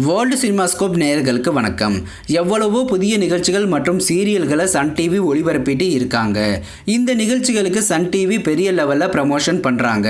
World cinemascope நேயர்களுக்கு வணக்கம். எவ்வளவோ புதிய நிகழ்ச்சிகள் மற்றும் சீரியல்களை சன் டிவி ஒளிபரப்பிட்டு இருக்காங்க. இந்த நிகழ்ச்சிகளுக்கு சன் டிவி பெரிய லெவலில் ப்ரமோஷன் பண்ணுறாங்க.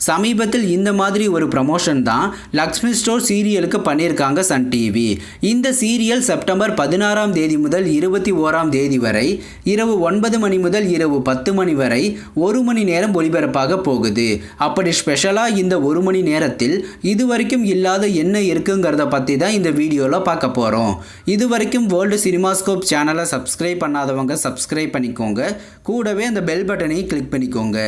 சமீபத்தில் இந்த மாதிரி ஒரு ப்ரமோஷன் தான் லக்ஷ்மி ஸ்டோர் சீரியலுக்கு பண்ணியிருக்காங்க சன் டிவி. இந்த சீரியல் செப்டம்பர் 16ஆம் தேதி முதல் 21ஆம் தேதி வரை இரவு 9 மணி முதல் இரவு 10 மணி வரை 1 மணி நேரம் ஒளிபரப்பாக போகுது. அப்படி ஸ்பெஷலாக இந்த 1 மணி நேரத்தில் இதுவரைக்கும் இல்லாத என்ன இருக்குங்கிறத பற்றி தான் இந்த வீடியோவில் பார்க்க போகிறோம். இது வரைக்கும் வேர்ல்டு சினிமாஸ்கோப் சேனலை சப்ஸ்கிரைப் பண்ணாதவங்க சப்ஸ்கிரைப் பண்ணிக்கோங்க. கூடவே அந்த பெல் பட்டனை கிளிக் பண்ணிக்கோங்க.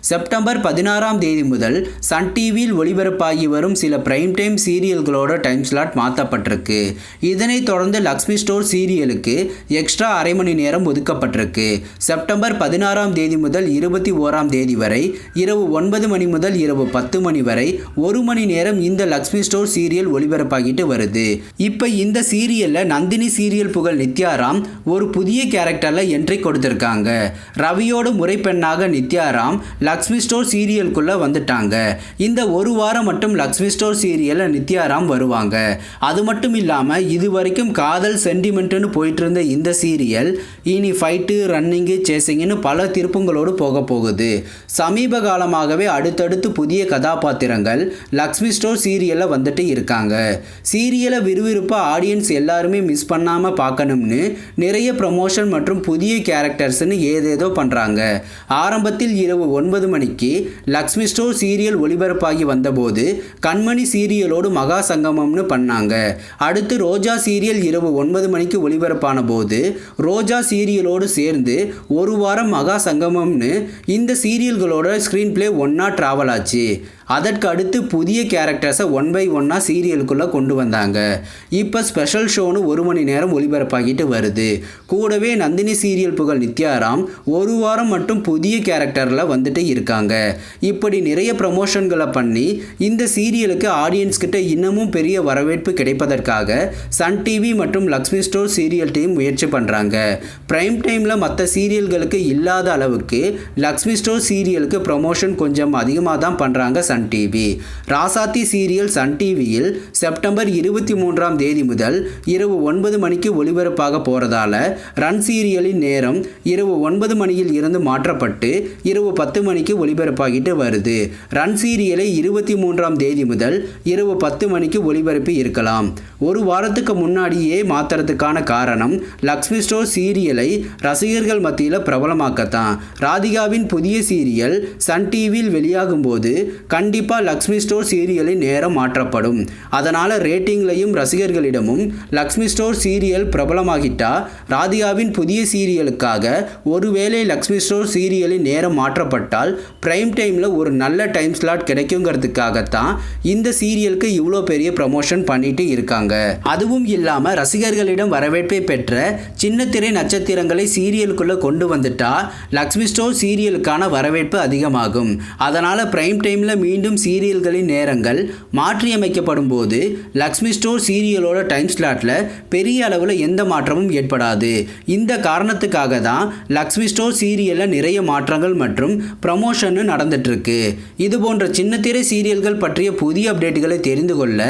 செப்டம்பர் 16ஆம் தேதி முதல் சன் டிவியில் ஒளிபரப்பாகி வரும் சில பிரைம் டைம் சீரியல்களோட டைம் ஸ்லாட் மாற்றப்பட்டிருக்கு. இதனைத் தொடர்ந்து லக்ஷ்மி ஸ்டோர் சீரியலுக்கு எக்ஸ்ட்ரா அரை மணி நேரம் ஒதுக்கப்பட்டிருக்கு. செப்டம்பர் 16ஆம் தேதி முதல் 21ஆம் தேதி வரை இரவு 9 மணி முதல் இரவு 10 மணி வரை 1 மணி நேரம் இந்த லக்ஷ்மி ஸ்டோர் சீரியல் ஒளிபரப்பாகிட்டு வருது. இப்போ இந்த சீரியல்ல நந்தினி சீரியல் புகழ் நித்யாராம் ஒரு புதிய கேரக்டர்ல என்ட்ரி கொடுத்திருக்காங்க. ரவியோட முறைப்பெண்ணாக நித்யாராம் லக்ஷ்மி ஸ்டோர் சீரியலுக்குள்ள வந்துட்டாங்க. இந்த ஒரு வாரம் மட்டும் லக்ஷ்மி ஸ்டோர் சீரியல்ல நித்யாராம் வருவாங்க. அது மட்டும் இல்லாம இதுவரைக்கும் காதல் சென்டிமெண்ட்னு போயிட்டு இருந்த இந்த சீரியல் இனி ஃபைட்டு ரன்னிங்கு சேசிங்னு பல திருப்பங்களோடு போக போகுது. சமீப காலமாகவே அடுத்தடுத்து புதிய கதாபாத்திரங்கள் லக்ஷ்மி ஸ்டோர் சீரியல்ல வந்துட்டு இருக்காங்க. சீரியலை விறுவிறுப்பாக ஆடியன்ஸ் எல்லாருமே மிஸ் பண்ணாமல் பார்க்கணும்னு நிறைய ப்ரமோஷன் மற்றும் புதிய கேரக்டர்ஸ்னு ஏதேதோ பண்ணுறாங்க. ஆரம்பத்தில் இரவு 9 மணிக்கு லக்ஷ்மி ஸ்டோர் சீரியல் ஒளிபரப்பாகி வந்தபோது கண்மணி சீரியலோடு மகா சங்கமம்னு பண்ணாங்க. அடுத்து ரோஜா சீரியல் இரவு 9 மணிக்கு ஒளிபரப்பான போது ரோஜா சீரியலோடு சேர்ந்து ஒரு வாரம் மகா சங்கமம்னு இந்த சீரியல்களோட ஸ்க்ரீன் பிளே ஒன்றா ட்ராவல் ஆச்சு. அதற்கு அடுத்து புதிய கேரக்டர்ஸை 1 by 1 சீரியலுக்குள்ளே கொண்டு வந்தாங்க. இப்போ ஸ்பெஷல் ஷோன்னு 1 மணி நேரம் ஒளிபரப்பாகிட்டு வருது. கூடவே நந்தினி சீரியல் புகழ் நித்யாராம் ஒரு வாரம் மட்டும் புதிய கேரக்டரில் வந்துட்டு இருக்காங்க. இப்படி நிறைய ப்ரமோஷன்களை பண்ணி இந்த சீரியலுக்கு ஆடியன்ஸ் கிட்ட இன்னமும் பெரிய வரவேற்பு கிடைப்பதற்காக சன் டிவி மற்றும் லக்ஷ்மி ஸ்டோர் சீரியல் டீம் முயற்சி பண்ணுறாங்க. பிரைம் டைமில் மற்ற சீரியல்களுக்கு இல்லாத அளவுக்கு லக்ஷ்மி ஸ்டோர் சீரியலுக்கு ப்ரமோஷன் கொஞ்சம் அதிகமாக தான் பண்ணுறாங்க சன் டிவி. ராசாத்தி சீரியல் சன் டிவியில் செப்டம்பர் 23ஆம் தேதி முதல் இரவு 9 மணிக்கு ஒளிபரப்பாக போறதால ரன் சீரியலின் நேரம் இரவு 9 மணியில் இருந்து மாற்றப்பட்டு இரவு 10 மணிக்கு ஒளிபரப்பாகிட்டு வருது. ரன் சீரியலை 23ஆம் தேதி முதல் இரவு 10 மணிக்கு ஒளிபரப்பி இருக்கலாம். ஒரு வாரத்துக்கு முன்னாடியே மாத்துறதுக்கான காரணம் லக்ஷ்மி ஸ்டோர் சீரியலை ரசிகர்கள் மத்தியில் பிரபலமாக்கத்தான். ராதிகாவின் புதிய சீரியல் சன் டிவியில் வெளியாகும் போது கண்டிப்பாக லக்ஷ்மி ஸ்டோர் சீரியலின் நேரம் மாற்றப்படும். அதனால் ரேட்டிங்லையும் ரசிகர்களிடமும் லக்ஷ்மி ஸ்டோர் சீரியல் பிரபலமாகிட்டா ராதிகாவின் புதிய சீரியலுக்காக ஒருவேளை லக்ஷ்மி ஸ்டோர் சீரியலின் நேரம் மாற்றப்பட்டால் பிரைம் டைமில் ஒரு நல்ல டைம் ஸ்லாட் கிடைக்குங்கிறதுக்காகத்தான் இந்த சீரியலுக்கு இவ்வளோ பெரிய ப்ரமோஷன் பண்ணிட்டு இருக்காங்க. அதுவும் இல்லாமல் ரசிகர்களிடம் வரவேற்பை பெற்ற சின்ன திரை நட்சத்திரங்களை சீரியலுக்குள்ளே கொண்டு வந்துட்டா லக்ஷ்மி ஸ்டோர் சீரியலுக்கான வரவேற்பு அதிகமாகும். அதனால் பிரைம் டைமில் மீண்டும் சீரியல்களின் நேரங்கள் மாற்றியமைக்கப்படும் போது லக்ஷ்மி ஸ்டோர் சீரியலோட டைம் ஸ்லாட்டில் பெரிய அளவில் எந்த மாற்றமும் ஏற்படாது. இந்த காரணத்துக்காக தான் லக்ஷ்மி ஸ்டோர் சீரியலில் நிறைய மாற்றங்கள் மற்றும் ப்ரமோஷன் நடந்துட்டு இருக்கு. இது போன்ற சின்ன திரை சீரியல்கள் பற்றிய புதிய அப்டேட்டுகளை தெரிந்து கொள்ள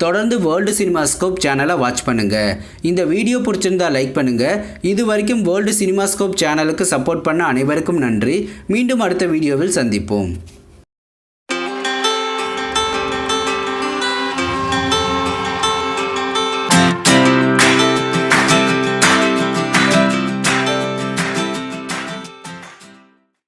தொடர்ந்து வேர்ல்டு சினிமாஸ்கோப் சேனலை வாட்ச் பண்ணுங்க. இந்த வீடியோ பிடிச்சிருந்தா லைக் பண்ணுங்க. இது வரைக்கும் வேர்ல்டு சினிமாஸ்கோப் சேனலுக்கு சப்போர்ட் பண்ண அனைவருக்கும் நன்றி. மீண்டும் அடுத்த வீடியோவில் சந்திப்போம்.